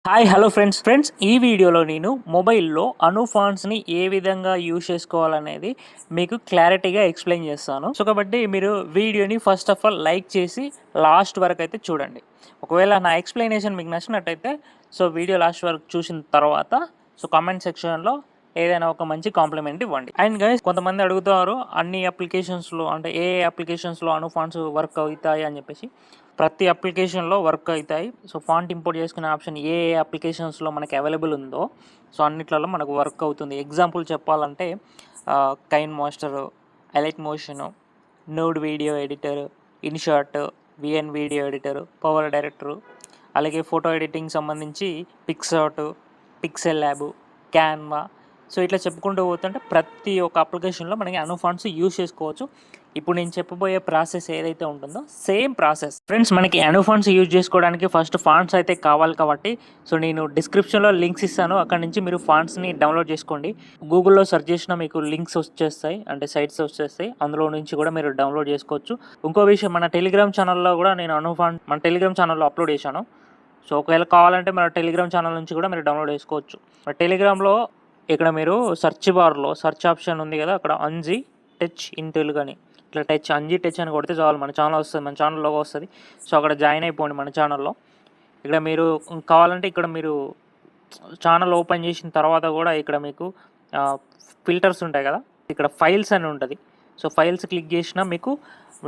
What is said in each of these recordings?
Hi hello friends ఈ వీడియోలో నేను మొబైల్లో అను ఫాంట్స్ని ఏ విధంగా యూజ్ చేసుకోవాలనేది మీకు క్లారిటీగా ఎక్స్ప్లెయిన్ చేస్తాను. సో కాబట్టి మీరు వీడియోని ఫస్ట్ ఆఫ్ ఆల్ లైక్ చేసి లాస్ట్ వరకు అయితే చూడండి. ఒకవేళ నా ఎక్స్ప్లెనేషన్ మీకు నచ్చినట్టయితే వీడియో లాస్ట్ వరకు చూసిన తర్వాత కామెంట్ సెక్షన్లో ఏదైనా ఒక మంచి కాంప్లిమెంట్ ఇవ్వండి. అండ్ గైస్, కొంతమంది అడుగుతారు అన్ని అప్లికేషన్స్లో అంటే ఏ అప్లికేషన్స్లో అను ఫాంట్స్ వర్క్ అవుతాయి అని చెప్పేసి. ప్రతి అప్లికేషన్లో వర్క్ అవుతాయి. ఫాంట్ ఇంపోర్ట్ చేసుకునే ఆప్షన్ ఏ అప్లికేషన్స్లో మనకి అవైలబుల్ ఉందో అన్నిట్లలో మనకు వర్క్ అవుతుంది. ఎగ్జాంపుల్ చెప్పాలంటే KineMaster, Alight Motion, Node video editor, InShot, VN video editor, PowerDirector, అలాగే ఫోటో ఎడిటింగ్ సంబంధించి పిక్సార్ట్, పిక్సెల్ ల్యాబ్, క్యాన్వా. ఇట్లా చెప్పుకుంటూ పోతుంటే ప్రతి ఒక్క అప్లికేషన్లో మనకి అను ఫాంట్స్ యూజ్ చేసుకోవచ్చు. ఇప్పుడు నేను చెప్పబోయే ప్రాసెస్ ఏదైతే ఉంటుందో సేమ్ ప్రాసెస్. ఫ్రెండ్స్, మనకి అను ఫాంట్స్ యూజ్ చేసుకోవడానికి ఫస్ట్ ఫాంట్స్ అయితే కావాలి కాబట్టి నేను డిస్క్రిప్షన్లో లింక్స్ ఇస్తాను. అక్కడ నుంచి మీరు ఫాంట్స్ని డౌన్లోడ్ చేసుకోండి. గూగుల్లో సెర్చ్ చేసినా మీకు లింక్స్ వచ్చేస్తాయి, అంటే సైట్స్ వచ్చేస్తాయి. అందులో నుంచి కూడా మీరు డౌన్లోడ్ చేసుకోవచ్చు. ఇంకో విషయం, మన టెలిగ్రామ్ ఛానల్లో కూడా నేను అను ఫాంట్ మన టెలిగ్రామ్ ఛానల్లో అప్లోడ్ చేశాను. ఒకవేళ కావాలంటే మన టెలిగ్రామ్ ఛానల్ నుంచి కూడా మీరు డౌన్లోడ్ చేసుకోవచ్చు. టెలిగ్రామ్లో ఇక్కడ మీరు సెర్చ్ బార్లో సెర్చ్ ఆప్షన్ ఉంది కదా, అక్కడ అంజీ టచ్ ఇన్ తెలుగు అని ఇట్లా అంజీ టచ్ అని కొడితే చాలు మన ఛానల్ వస్తుంది, మన ఛానల్లోకి వస్తుంది. అక్కడ జాయిన్ అయిపోండి మన ఛానల్లో. ఇక్కడ మీరు కావాలంటే ఇక్కడ మీరు ఛానల్ ఓపెన్ చేసిన తర్వాత కూడా ఇక్కడ మీకు ఫిల్టర్స్ ఉంటాయి కదా, ఇక్కడ ఫైల్స్ అని ఉంటుంది. ఫైల్స్ క్లిక్ చేసినా మీకు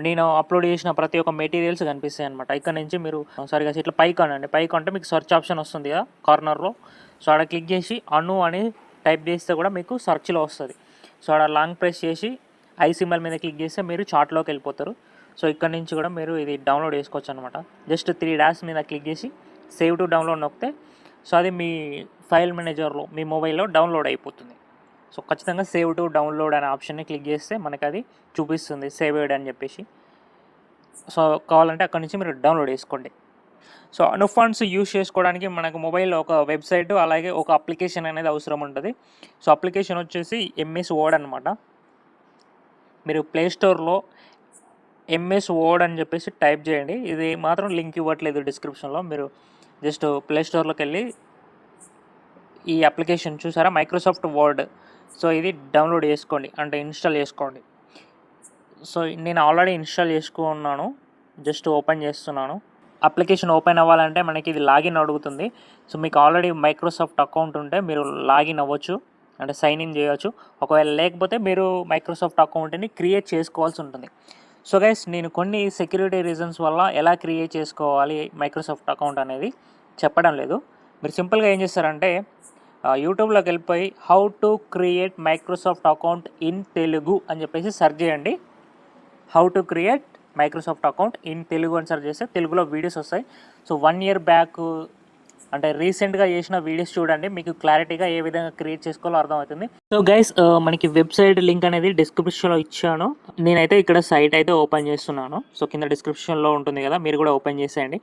నేను అప్లోడ్ చేసిన ప్రతి ఒక్క మెటీరియల్స్ కనిపిస్తాయి అనమాట. ఇక్కడ నుంచి మీరు సరిగా ఇట్లా పైకి అనండి. పైకి అంటే మీకు సెర్చ్ ఆప్షన్ వస్తుంది కదా కార్నర్లో. ఆడ క్లిక్ చేసి అను అని టైప్ చేస్తే కూడా మీకు సెర్చ్లో వస్తుంది. ఆడ లాంగ్ ప్రెస్ చేసి ఐ సింబల్ మీద క్లిక్ చేస్తే మీరు చార్ట్లోకి వెళ్ళిపోతారు. ఇక్కడ నుంచి కూడా మీరు ఇది డౌన్లోడ్ చేసుకోవచ్చు అనమాట. జస్ట్ 3 డాష్ మీద క్లిక్ చేసి సేవ్ టు డౌన్లోడ్ నొక్కితే అది మీ ఫైల్ మేనేజర్లో మీ మొబైల్లో డౌన్లోడ్ అయిపోతుంది. ఖచ్చితంగా సేవ్ టు డౌన్లోడ్ అనే ఆప్షన్ని క్లిక్ చేస్తే మనకు అది చూపిస్తుంది సేవ్డ్ అని చెప్పేసి. కావాలంటే అక్కడ నుంచి మీరు డౌన్లోడ్ చేసుకోండి. అను ఫాంట్స్ యూజ్ చేసుకోవడానికి మనకు మొబైల్లో ఒక వెబ్సైట్ అలాగే ఒక అప్లికేషన్ అనేది అవసరం ఉంటుంది. అప్లికేషన్ వచ్చేసి ఎంఎస్ వర్డ్ అనమాట. మీరు ప్లేస్టోర్లో ఎంఎస్ వర్డ్ అని చెప్పేసి టైప్ చేయండి. ఇది మాత్రం లింక్ ఇవ్వట్లేదు డిస్క్రిప్షన్లో. మీరు జస్ట్ ప్లేస్టోర్లోకి వెళ్ళి ఈ అప్లికేషన్ చూసారా, మైక్రోసాఫ్ట్ వర్డ్. ఇది డౌన్లోడ్ చేసుకోండి, అంటే ఇన్స్టాల్ చేసుకోండి. నేను ఆల్రెడీ ఇన్స్టాల్ చేసుకున్నాను, జస్ట్ ఓపెన్ చేస్తున్నాను. అప్లికేషన్ ఓపెన్ అవ్వాలంటే మనకి ఇది లాగిన్ అడుగుతుంది. మీకు ఆల్రెడీ మైక్రోసాఫ్ట్ అకౌంట్ ఉంటే మీరు లాగిన్ అవ్వచ్చు, అంటే సైన్ ఇన్ చేయవచ్చు. ఒకవేళ లేకపోతే మీరు మైక్రోసాఫ్ట్ అకౌంట్ని క్రియేట్ చేసుకోవాల్సి ఉంటుంది. గైస్, నేను కొన్ని సెక్యూరిటీ రీజన్స్ వల్ల ఎలా క్రియేట్ చేసుకోవాలి మైక్రోసాఫ్ట్ అకౌంట్ అనేది చెప్పడం లేదు. మీరు సింపుల్గా ఏం చేస్తారంటే యూట్యూబ్లోకి వెళ్ళిపోయి how to create Microsoft account in Telugu అని చెప్పేసి సెర్చ్ చేయండి. How to create Microsoft account in Telugu అని సెర్చ్ చేస్తే తెలుగులో వీడియోస్ వస్తాయి. 1 year బ్యాక్ అంటే రీసెంట్గా చేసిన వీడియోస్ చూడండి, మీకు క్లారిటీగా ఏ విధంగా క్రియేట్ చేసుకోవాలో అర్థమవుతుంది. గైస్, మనకి వెబ్సైట్ లింక్ అనేది డిస్క్రిప్షన్లో ఇచ్చాను. నేనైతే ఇక్కడ సైట్ అయితే ఓపెన్ చేస్తున్నాను. కింద డిస్క్రిప్షన్లో ఉంటుంది కదా, మీరు కూడా ఓపెన్ చేసేయండి.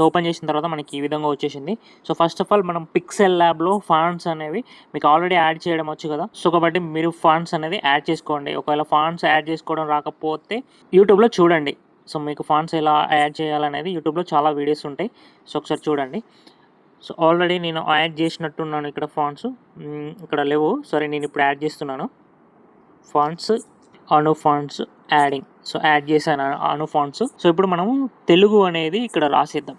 ఓపెన్ చేసిన తర్వాత మనకి ఈ విధంగా వచ్చేసింది. ఫస్ట్ ఆఫ్ ఆల్ మనం పిక్సెల్ ల్యాబ్లో ఫాంట్స్ అనేవి మీకు ఆల్రెడీ యాడ్ చేయడం వచ్చు కదా. కాబట్టి మీరు ఫాంట్స్ అనేది యాడ్ చేసుకోండి. ఒకవేళ ఫాంట్స్ యాడ్ చేసుకోవడం రాకపోతే యూట్యూబ్లో చూడండి. మీకు ఫాంట్స్ ఎలా యాడ్ చేయాలనేది యూట్యూబ్లో చాలా వీడియోస్ ఉంటాయి. ఒకసారి చూడండి. ఆల్రెడీ నేను యాడ్ చేసినట్టున్నాను ఇక్కడ ఫాంట్స్. ఇక్కడ లేవు, సరే నేను ఇప్పుడు యాడ్ చేస్తున్నాను ఫాంట్స్. అను ఫాంట్స్ యాడింగ్. యాడ్ చేశాను అను ఫాంట్స్. ఇప్పుడు మనము తెలుగు అనేది ఇక్కడ రాసేద్దాం.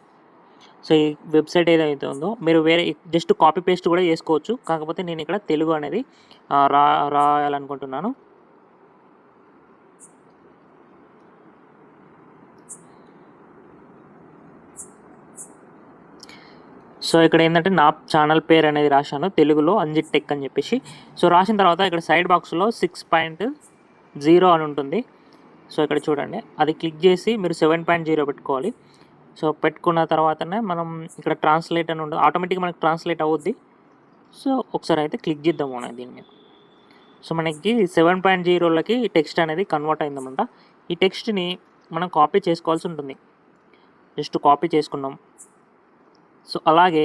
ఈ వెబ్సైట్ ఏదైతే ఉందో మీరు వేరే జస్ట్ కాపీ పేస్ట్ కూడా చేసుకోవచ్చు. కాకపోతే నేను ఇక్కడ తెలుగు అనేది రాయాలనుకుంటున్నాను. ఇక్కడ ఏంటంటే నా ఛానల్ పేరు అనేది రాశాను తెలుగులో, అంజిత్ టెక్ అని చెప్పేసి. రాసిన తర్వాత ఇక్కడ సైడ్ బాక్స్లో 6.0 అని ఉంటుంది. ఇక్కడ చూడండి, అది క్లిక్ చేసి మీరు 7.0 పెట్టుకోవాలి. పెట్టుకున్న తర్వాతనే మనం ఇక్కడ ట్రాన్స్లేట్ అని ఉంటుంది, ఆటోమేటిక్గా మనకి ట్రాన్స్లేట్ అవుద్ది. ఒకసారి అయితే క్లిక్ చేద్దాం మనం దీని మీద. మనకి 7.0లకి టెక్స్ట్ అనేది కన్వర్ట్ అయిందన్నమాట. ఈ టెక్స్ట్ని మనం కాపీ చేసుకోవాల్సి ఉంటుంది. జస్ట్ కాపీ చేసుకున్నాం. అలాగే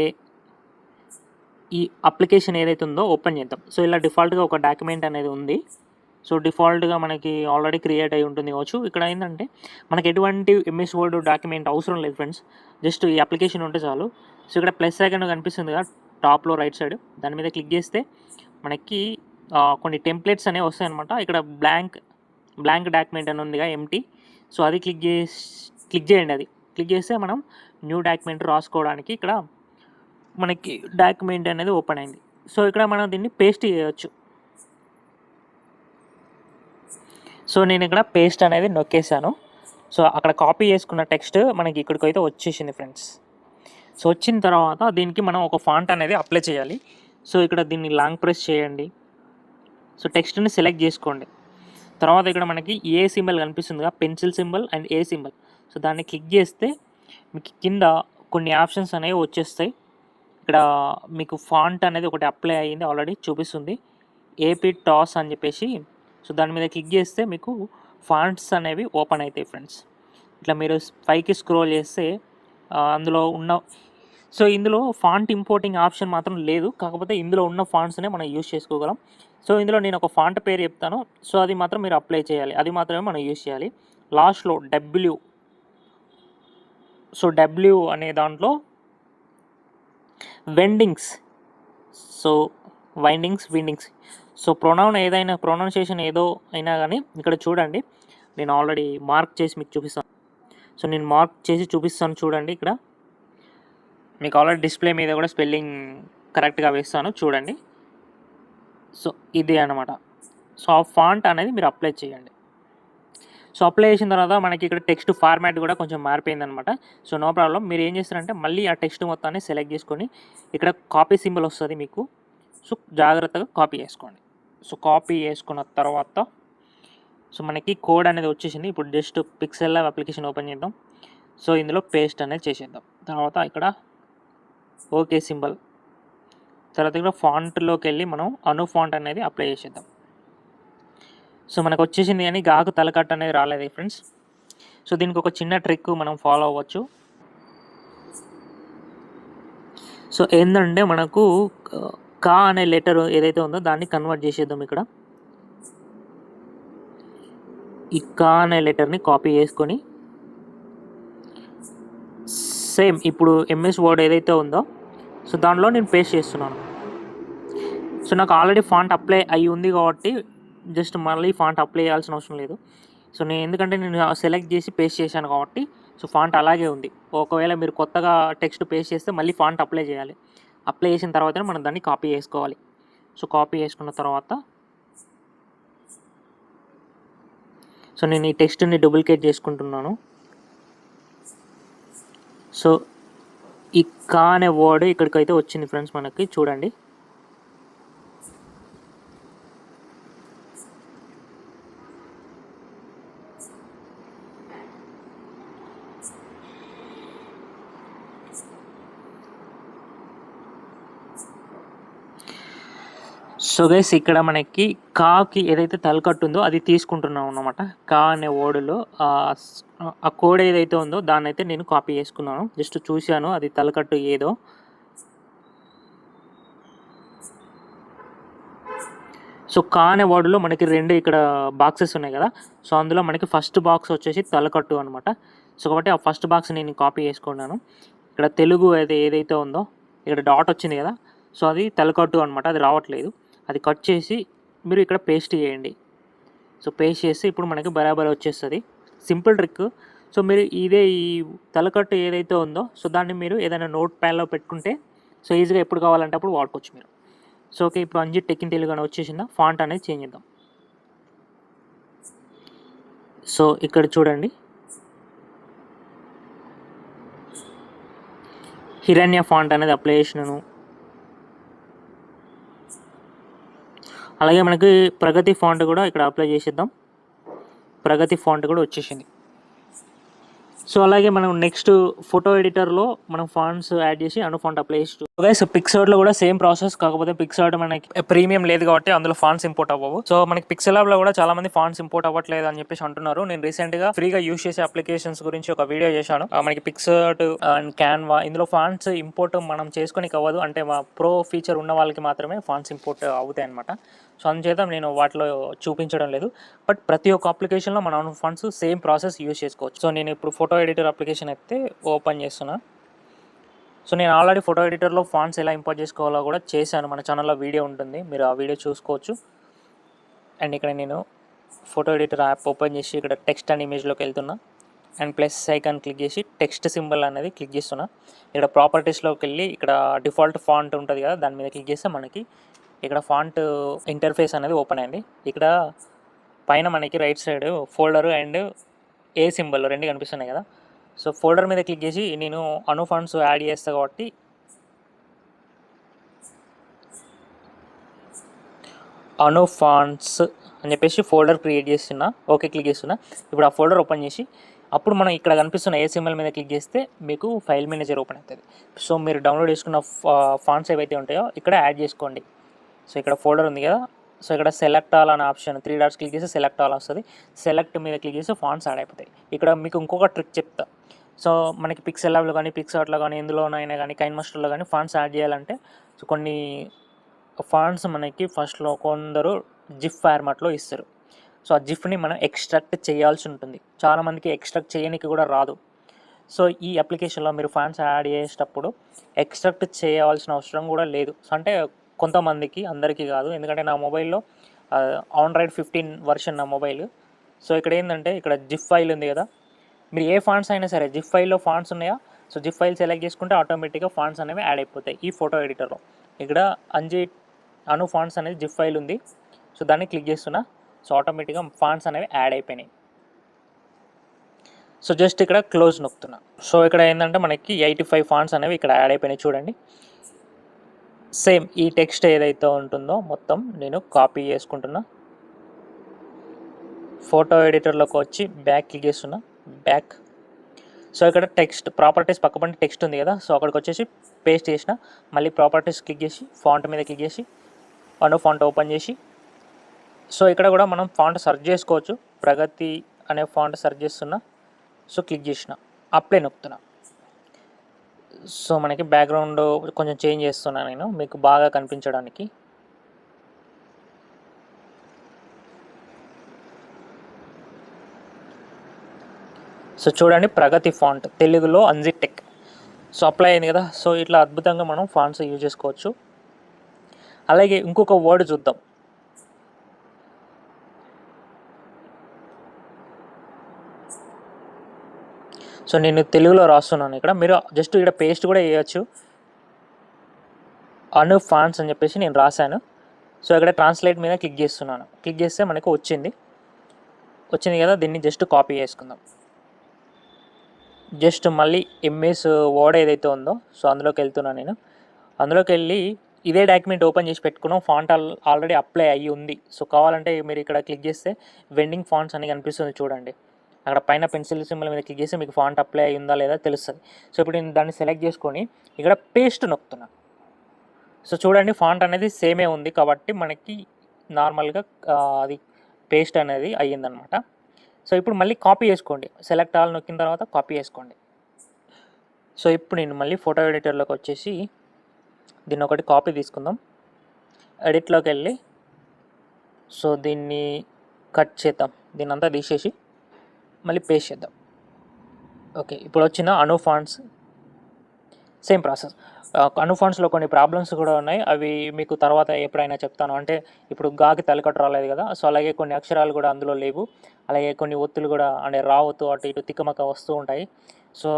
ఈ అప్లికేషన్ ఏదైతే ఉందో ఓపెన్ చేద్దాం. ఇలా డిఫాల్ట్గా ఒక డాక్యుమెంట్ అనేది ఉంది. సో డిఫాల్ట్గా మనకి ఆల్రెడీ క్రియేట్ అయి ఉంటుంది కావచ్చు. ఇక్కడ ఏంటంటే మనకి ఎటువంటి ఎంఎస్ వర్డ్ డాక్యుమెంట్ అవసరం లేదు ఫ్రెండ్స్, జస్ట్ ఈ అప్లికేషన్ ఉంటే చాలు. సో ఇక్కడ ప్లస్ ఐకాన్ కనిపిస్తుంది కదా టాప్లో రైట్ సైడ్, దాని మీద క్లిక్ చేస్తే మనకి కొన్ని టెంప్లెట్స్ అనేవి వస్తాయి అనమాట. ఇక్కడ బ్లాంక్ డాక్యుమెంట్ అని ఉందిగా ఎంటీ, సో అది క్లిక్ చేయండి. అది క్లిక్ చేస్తే మనం న్యూ డాక్యుమెంట్ రాసుకోవడానికి ఇక్కడ మనకి డాక్యుమెంట్ అనేది ఓపెన్ అయింది. సో ఇక్కడ మనం దీన్ని పేస్ట్ చేయవచ్చు. సో నేను ఇక్కడ పేస్ట్ అనేది నొక్కేసాను. సో అక్కడ కాపీ చేసుకున్న టెక్స్ట్ మనకి ఇక్కడికి అయితే వచ్చేసింది ఫ్రెండ్స్. సో వచ్చిన తర్వాత దీనికి మనం ఒక ఫాంట్ అనేది అప్లై చేయాలి. సో ఇక్కడ దీన్ని లాంగ్ ప్రెస్ చేయండి. సో టెక్స్ట్ని సెలెక్ట్ చేసుకోండి. తర్వాత ఇక్కడ మనకి ఏ సింబల్ కనిపిస్తుందిగా, pencil symbol and A symbol. So దాన్ని క్లిక్ చేస్తే మీకు కింద కొన్ని ఆప్షన్స్ అనేవి వచ్చేస్తాయి. ఇక్కడ మీకు ఫాంట్ అనేది ఒకటి అప్లై అయ్యింది, ఆల్రెడీ చూపిస్తుంది ఏపీ టాస్ అని చెప్పేసి. సో దాని మీద క్లిక్ చేస్తే మీకు ఫాంట్స్ అనేవి ఓపెన్ అవుతాయి ఫ్రెండ్స్. ఇట్లా మీరు పైకి స్క్రోల్ చేస్తే అందులో ఉన్న, సో ఇందులో ఫాంట్ ఇంపోర్టింగ్ ఆప్షన్ మాత్రం లేదు, కాకపోతే ఇందులో ఉన్న ఫాంట్స్నే మనం యూజ్ చేసుకోగలం. సో ఇందులో నేను ఒక ఫాంట్ పేరు చెప్తాను, సో అది మాత్రం మీరు అప్లై చేయాలి, అది మాత్రమే మనం యూజ్ చేయాలి. లాస్ట్లో డబ్ల్యూ, సో డబ్ల్యూ అనే దాంట్లో వెండింగ్స్, సో విండింగ్స్. సో ప్రొనౌన్సియేషన్ ఏదో అయినా కానీ ఇక్కడ చూడండి, నేను ఆల్రెడీ మార్క్ చేసి మీకు చూపిస్తాను. సో నేను మార్క్ చేసి చూపిస్తాను చూడండి. ఇక్కడ మీకు ఆల్రెడీ డిస్ప్లే మీద కూడా స్పెల్లింగ్ కరెక్ట్గా వేస్తాను చూడండి. సో ఇది అనమాట. సో ఆ ఫాంట్ అనేది మీరు అప్లై చేయండి. సో అప్లై చేసిన తర్వాత మనకి ఇక్కడ టెక్స్ట్ ఫార్మాట్ కూడా కొంచెం మారిపోయింది అనమాట. సో నో ప్రాబ్లం, మీరు ఏం చేస్తారంటే మళ్ళీ ఆ టెక్స్ట్ మొత్తాన్ని సెలెక్ట్ చేసుకొని ఇక్కడ కాపీ సింబల్ వస్తుంది మీకు. సో జాగ్రత్తగా కాపీ చేసుకోండి. సో కాపీ చేసుకున్న తర్వాత సో మనకి కోడ్ అనేది వచ్చేసింది. ఇప్పుడు just pixel lab application open చేద్దాం. సో ఇందులో పేస్ట్ అనేది చేసేద్దాం. తర్వాత ఇక్కడ ఓకే సింబల్, తర్వాత ఇక్కడ ఫాంట్లోకి వెళ్ళి మనం అను ఫాంట్ అనేది అప్లై చేసేద్దాం. సో మనకు వచ్చేసింది కానీ గాకు తలకట్ట అనేది రాలేదు ఫ్రెండ్స్. సో దీనికి ఒక చిన్న ట్రిక్ మనం ఫాలో అవ్వచ్చు. సో ఏంటంటే మనకు కా అనే లెటర్ ఏదైతే ఉందో దాన్ని కన్వర్ట్ చేసేద్దాం. ఇక్కడ ఈ కా అనే లెటర్ని కాపీ చేసుకొని సేమ్ ఇప్పుడు ఎంఎస్ వర్డ్ ఏదైతే ఉందో సో దానిలో నేను పేస్ట్ చేస్తున్నాను. సో నాకు ఆల్రెడీ ఫాంట్ అప్లై అయ్యి ఉంది కాబట్టి జస్ట్ మళ్ళీ ఫాంట్ అప్లై చేయాల్సిన అవసరం లేదు. సో ఎందుకంటే నేను సెలెక్ట్ చేసి పేస్ట్ చేశాను కాబట్టి సో ఫాంట్ అలాగే ఉంది. ఒకవేళ మీరు కొత్తగా టెక్స్ట్ పేస్ట్ చేస్తే మళ్ళీ ఫాంట్ అప్లై చేయాలి. అప్లై చేసిన తర్వాతనే మనం దాన్ని కాపీ చేసుకోవాలి. సో కాపీ చేసుకున్న తర్వాత సో నేను ఈ టెక్స్ట్ని డూప్లికేట్ చేసుకుంటున్నాను. సో ఈ కా అనే వర్డ్ ఇక్కడికైతే వచ్చింది ఫ్రెండ్స్ మనకి చూడండి. సో గైస్ ఇక్కడ మనకి కాకి ఏదైతే తలకట్టు ఉందో అది తీసుకుంటున్నాం అన్నమాట. కా అనే వర్డ్లో ఆ కోడ్ ఏదైతే ఉందో దాన్ని అయితే నేను కాపీ చేసుకున్నాను. జస్ట్ చూశాను అది తలకట్టు ఏదో. సో కా అనే వర్డ్లో మనకి రెండు ఇక్కడ బాక్సెస్ ఉన్నాయి కదా. సో అందులో మనకి ఫస్ట్ బాక్స్ వచ్చేసి తలకట్టు అనమాట. సో కాబట్టి ఆ ఫస్ట్ బాక్స్ నేను కాపీ చేసుకున్నాను. ఇక్కడ తెలుగు ఏదైతే ఉందో ఇక్కడ డాట్ వచ్చింది కదా, సో అది తలకట్టు అనమాట, అది రావట్లేదు. అది కట్ చేసి మీరు ఇక్కడ పేస్ట్ చేయండి. సో పేస్ట్ చేసి ఇప్పుడు మనకి బరాబర్ వచ్చేస్తుంది. Simple trick. సో మీరు ఈ తలకట్టు ఏదైతే ఉందో సో దాన్ని మీరు ఏదైనా నోట్ ప్యాడ్లో పెట్టుకుంటే సో ఈజీగా ఎప్పుడు కావాలంటే అప్పుడు వాడుకోవచ్చు మీరు. సో ఓకే, ఇప్పుడు అంజి టెక్ ఇన్ తెలుగు అని వచ్చేసిందా, ఫాంట్ అనేది చేంజ్ చేద్దాం. సో ఇక్కడ చూడండి హిరణ్య ఫాంట్ అనేది అప్లై చేసినాను. అలాగే మనకి ప్రగతి ఫాంట్ కూడా ఇక్కడ అప్లై చేసేద్దాం. ప్రగతి ఫాంట్ కూడా వచ్చేసింది. సో అలాగే మనం నెక్స్ట్ ఫోటో ఎడిటర్లో మనం ఫాంట్స్ యాడ్ చేసి అను ఫాంట్ అప్లై చేసి గైస్ పిక్సర్ట్లో కూడా సేమ్ ప్రాసెస్, కాకపోతే పిక్సర్ట్ మనకి ప్రీమియం లేదు కాబట్టి అందులో ఫాంట్స్ ఇంపోర్ట్ అవ్వవు. సో మనకి పిక్సెల్ ల్యాబ్లో కూడా చాలా మంది ఫాంట్స్ ఇంపోర్ట్ అవ్వట్లేదు అని చెప్పేసి అంటున్నారు. నేను రీసెంట్గా ఫ్రీగా యూస్ చేసే అప్లికేషన్స్ గురించి ఒక వీడియో చేశాను. మనకి పిక్సర్ట్ అండ్ క్యాన్వా, ఇందులో ఫాంట్స్ ఇంపోర్ట్ మనం చేసుకొని అవ్వదు, అంటే ప్రో ఫీచర్ ఉన్న వాళ్ళకి మాత్రమే ఫాంట్స్ ఇంపోర్ట్ అవుతాయి అనమాట. సో అందుచేత నేను వాటిలో చూపించడం లేదు. బట్ ప్రతి ఒక్క అప్లికేషన్లో మన ఫాంట్స్ సేమ్ ప్రాసెస్ యూస్ చేసుకోవచ్చు. సో నేను ఇప్పుడు ఫోటో ఎడిటర్ అప్లికేషన్ అయితే ఓపెన్ చేస్తున్నా. సో నేను ఆల్రెడీ ఫోటో ఎడిటర్లో ఫాంట్స్ ఎలా ఇంపోర్ట్ చేసుకోవాలో కూడా చేశాను. మన ఛానల్లో వీడియో ఉంటుంది, మీరు ఆ వీడియో చూసుకోవచ్చు. అండ్ ఇక్కడ నేను ఫోటో ఎడిటర్ యాప్ ఓపెన్ చేసి ఇక్కడ టెక్స్ట్ అండ్ ఇమేజ్లోకి వెళ్తున్నా. అండ్ ప్లస్ ఐకాన్ క్లిక్ చేసి టెక్స్ట్ సింబల్ అనేది క్లిక్ చేస్తున్నా. ఇక్కడ ప్రాపర్టీస్లోకి వెళ్ళి ఇక్కడ డిఫాల్ట్ ఫాంట్ ఉంటుంది కదా, దాని మీద క్లిక్ చేస్తే మనకి ఇక్కడ ఫాంట్ ఇంటర్ఫేస్ అనేది ఓపెన్ అయింది. ఇక్కడ పైన మనకి right side folder and A symbol రెండు కనిపిస్తున్నాయి కదా. సో ఫోల్డర్ మీద క్లిక్ చేసి నేను అను ఫాంట్స్ యాడ్ చేస్తా కాబట్టి అను ఫాంట్స్ అని చెప్పేసి ఫోల్డర్ క్రియేట్ చేస్తున్నా. ఓకే క్లిక్ చేస్తున్నా. ఇప్పుడు ఆ ఫోల్డర్ ఓపెన్ చేసి అప్పుడు మనం ఇక్కడ కనిపిస్తున్న ఏ సింబల్ మీద క్లిక్ చేస్తే మీకు ఫైల్ మేనేజర్ ఓపెన్ అవుతుంది. సో మీరు డౌన్లోడ్ చేసుకున్న ఫాంట్స్ ఏవైతే ఉంటాయో ఇక్కడ యాడ్ చేసుకోండి. సో ఇక్కడ ఫోల్డర్ ఉంది కదా, సో ఇక్కడ సెలెక్ట్ ఆల్ అనే ఆప్షన్ 3 డాట్స్ క్లిక్ చేసి సెలెక్ట్ ఆల్ వస్తుంది. సెలెక్ట్ మీద క్లిక్ చేసి ఫాంట్స్ యాడ్ అయిపోతాయి. ఇక్కడ మీకు ఇంకొక ట్రిక్ చెప్తా. సో మనకి పిక్సెల్ ల్యాబ్లో కానీ పిక్సార్ట్లో కానీ ఎందులోనైనా కానీ కైన్ మాస్టర్లో కానీ ఫాంట్స్ యాడ్ చేయాలంటే సో కొన్ని ఫాంట్స్ మనకి ఫస్ట్లో కొందరు జిఫ్ ఫార్మాట్లో ఇస్తారు. సో ఆ జిఫ్ని మనం ఎక్స్ట్రాక్ట్ చేయాల్సి ఉంటుంది. చాలామందికి ఎక్స్ట్రాక్ట్ చేయడానికి కూడా రాదు. సో ఈ అప్లికేషన్లో మీరు ఫాంట్స్ యాడ్ చేసేటప్పుడు ఎక్స్ట్రాక్ట్ చేయాల్సిన అవసరం కూడా లేదు. సో అంటే కొంతమందికి, అందరికీ కాదు. ఎందుకంటే నా మొబైల్లో ఆండ్రాయిడ్ 15 వర్షన్ నా మొబైల్. సో ఇక్కడ ఏంటంటే ఇక్కడ జిఫ్ ఫైల్ ఉంది కదా, మీరు ఏ ఫాంట్స్ అయినా సరే జిఫ్ ఫైల్లో ఫాంట్స్ ఉన్నాయా, సో జిఫ్ ఫైల్ సెలెక్ట్ చేసుకుంటే ఆటోమేటిక్గా ఫాంట్స్ అనేవి యాడ్ అయిపోతాయి ఈ ఫోటో ఎడిటర్లో. ఇక్కడ అను ఫాంట్స్ అనేది జిఫ్ ఫైల్ ఉంది. సో దాన్ని క్లిక్ చేస్తున్నా. సో ఆటోమేటిక్గా ఫాంట్స్ అనేవి యాడ్ అయిపోయినాయి. సో జస్ట్ ఇక్కడ క్లోజ్ నొక్కుతున్నా. సో ఇక్కడ ఏంటంటే మనకి 85 ఫాంట్స్ అనేవి ఇక్కడ యాడ్ అయిపోయినాయి చూడండి. సేమ్ ఈ టెక్స్ట్ ఏదైతే ఉంటుందో మొత్తం నేను కాపీ చేసుకుంటున్నా. ఫోటో ఎడిటర్లోకి వచ్చి బ్యాక్ క్లిక్ చేస్తున్నా. బ్యాక్. సో ఇక్కడ టెక్స్ట్ ప్రాపర్టీస్ పక్కపండి టెక్స్ట్ ఉంది కదా, సో అక్కడికి వచ్చేసి పేస్ట్ చేసిన. మళ్ళీ ప్రాపర్టీస్ క్లిక్ చేసి ఫాంట్ మీద క్లిక్ చేసి అను ఫాంట్ ఓపెన్ చేసి, సో ఇక్కడ కూడా మనం ఫాంట్ సెర్చ్ చేసుకోవచ్చు. ప్రగతి అనే ఫాంట్ సెర్చ్ చేస్తున్నా. సో క్లిక్ చేసిన, అప్లై నొక్కుతున్నా. సో మనకి బ్యాక్గ్రౌండ్ కొంచెం చేంజ్ చేస్తున్నా నేను మీకు బాగా కనిపించడానికి. సో చూడండి, ప్రగతి ఫాంట్ తెలుగులో అన్జిటెక్. సో అప్లై అయింది కదా. సో ఇట్లా అద్భుతంగా మనం ఫాంట్స్ యూజ్ చేసుకోవచ్చు. అలాగే ఇంకొక వర్డ్ చూద్దాం. సో నేను తెలుగులో రాస్తున్నాను. ఇక్కడ మీరు జస్ట్ ఇక్కడ పేస్ట్ కూడా వేయచ్చు. అను ఫాంట్స్ అని చెప్పేసి నేను రాశాను. సో ఇక్కడ ట్రాన్స్లేట్ మీద క్లిక్ చేస్తున్నాను. క్లిక్ చేస్తే మనకు వచ్చింది కదా, దీన్ని జస్ట్ కాపీ చేసుకుందాం. జస్ట్ మళ్ళీ ఎంఎస్ వర్డ్ ఏదైతే ఉందో సో అందులోకి వెళ్తున్నాను నేను. అందులోకి వెళ్ళి ఇదే డాక్యుమెంట్ ఓపెన్ చేసి పెట్టుకున్నాం. ఫాంట్ ఆల్రెడీ అప్లై అయ్యి ఉంది. సో కావాలంటే మీరు ఇక్కడ క్లిక్ చేస్తే వెండింగ్ ఫాంట్స్ అని కనిపిస్తుంది చూడండి. అక్కడ పైన పెన్సిల్ సింబల్ మీద క్లిక్ చేస్తే మీకు ఫాంట్ అప్లై అయ్యిందా లేదా తెలుస్తుంది. సో ఇప్పుడు నేను దాన్ని సెలెక్ట్ చేసుకొని ఇక్కడ పేస్ట్ నొక్కుతున్నాను. సో చూడండి, ఫాంట్ అనేది సేమే ఉంది కాబట్టి మనకి నార్మల్గా అది పేస్ట్ అనేది అయ్యిందనమాట. సో ఇప్పుడు మళ్ళీ కాపీ చేసుకోండి. సెలెక్ట్ ఆల్ నొక్కిన తర్వాత కాపీ చేసుకోండి. సో ఇప్పుడు నేను మళ్ళీ ఫోటో ఎడిటర్లోకి వచ్చేసి దీన్ని ఒకటి కాపీ తీసుకుందాం. ఎడిట్లోకి వెళ్ళి సో దీన్ని కట్ చేద్దాం. దీన్ని అంతా తీసేసి మళ్ళీ పేస్ట్ చేద్దాం. ఓకే, ఇప్పుడు వచ్చిన అను ఫాంట్స్ సేమ్ ప్రాసెస్. అను ఫాంట్స్లో కొన్ని ప్రాబ్లమ్స్ కూడా ఉన్నాయి, అవి మీకు తర్వాత ఎప్పుడైనా చెప్తాను. అంటే ఇప్పుడు గాకి తలకట్టు రాలేదు కదా, సో అలాగే కొన్ని అక్షరాలు కూడా అందులో లేవు. అలాగే కొన్ని ఒత్తులు కూడా అంటే రా ఒత్తు అటు ఇటు తిక్కమక్క వస్తూ ఉంటాయి. సో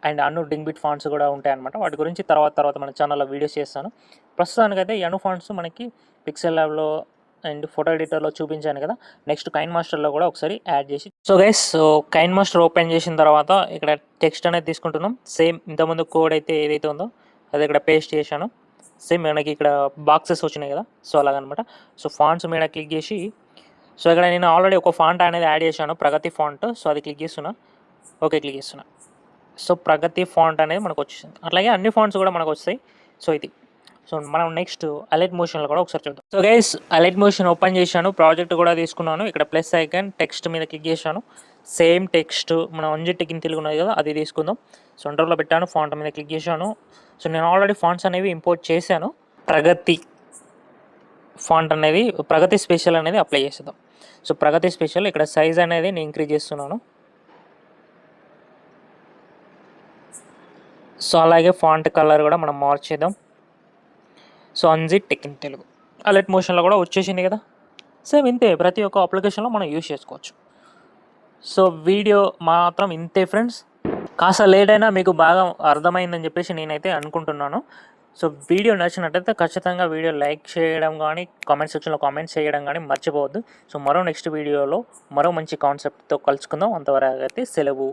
అండ్ అను డింగ్బిట్ ఫాంట్స్ కూడా ఉంటాయి అనమాట. వాటి గురించి తర్వాత మన ఛానల్లో వీడియోస్ చేస్తాను. ప్రస్తుతానికైతే ఈ అను ఫాంట్స్ మనకి పిక్సెల్ ల్యాబ్లో అండ్ ఫోటో ఎడిటర్లో చూపించాను కదా. నెక్స్ట్ కైన్ మాస్టర్లో కూడా ఒకసారి యాడ్ చేసి. So guys, so KineMaster open చేసిన తర్వాత ఇక్కడ టెక్స్ట్ అనేది తీసుకుంటున్నాం. సేమ్ ఇంతకుముందు కోడ్ అయితే ఏదైతే ఉందో అది ఇక్కడ పేస్ట్ చేశాను. సేమ్ మనకి ఇక్కడ బాక్సెస్ వచ్చినాయి కదా, సో అలాగనమాట. సో ఫాంట్స్ మీద క్లిక్ చేసి సో ఇక్కడ నేను ఆల్రెడీ ఒక ఫాంట్ అనేది యాడ్ చేశాను, ప్రగతి ఫాంట్. సో అది క్లిక్ చేస్తున్నా. ఓకే క్లిక్ చేస్తున్నా. సో ప్రగతి ఫాంట్ అనేది మనకు వచ్చేసింది. అట్లాగే అన్ని ఫాంట్స్ కూడా మనకు వస్తాయి. సో ఇది. సో మనం నెక్స్ట్ అలర్ట్ మోషన్లో కూడా ఒకసారి చూద్దాం. So guys, alert motion open చేశాను, ప్రాజెక్ట్ కూడా తీసుకున్నాను. ఇక్కడ ప్లస్ ఐకాన్ టెక్స్ట్ మీద క్లిక్ చేశాను. సేమ్ టెక్స్ట్ మనం అంజెట్ కింద తెలుగు ఉన్నది కదా, అది తీసుకుందాం. సో సెంటర్లో పెట్టాను, ఫాంట్ మీద క్లిక్ చేశాను. సో నేను ఆల్రెడీ ఫాంట్స్ అనేవి ఇంపోర్ట్ చేశాను. ప్రగతి ఫాంట్ అనేది, ప్రగతి స్పెషల్ అనేది అప్లై చేసేద్దాం. సో ప్రగతి స్పెషల్ ఇక్కడ సైజ్ అనేది నేను ఇంక్రీజ్ చేస్తున్నాను. సో అలాగే ఫాంట్ కలర్ కూడా మనం మార్చేద్దాం. So Anjit tech in Telugu alert మోషన్లో కూడా వచ్చేసింది కదా. సేమ్ ఇంతే, ప్రతి ఒక్క అప్లికేషన్లో మనం యూజ్ చేసుకోవచ్చు. సో వీడియో మాత్రం ఇంతే ఫ్రెండ్స్. కాస్త లేట్ అయినా మీకు బాగా అర్థమైందని చెప్పేసి నేనైతే అనుకుంటున్నాను. సో వీడియో నచ్చినట్టయితే ఖచ్చితంగా వీడియో లైక్ చేయడం కానీ, కామెంట్ సెక్షన్లో కామెంట్స్ చేయడం కానీ మర్చిపోవద్దు. సో మరో నెక్స్ట్ వీడియోలో మరో మంచి కాన్సెప్ట్తో కలుసుకుందాం. అంతవరకు అయితే సెలవు.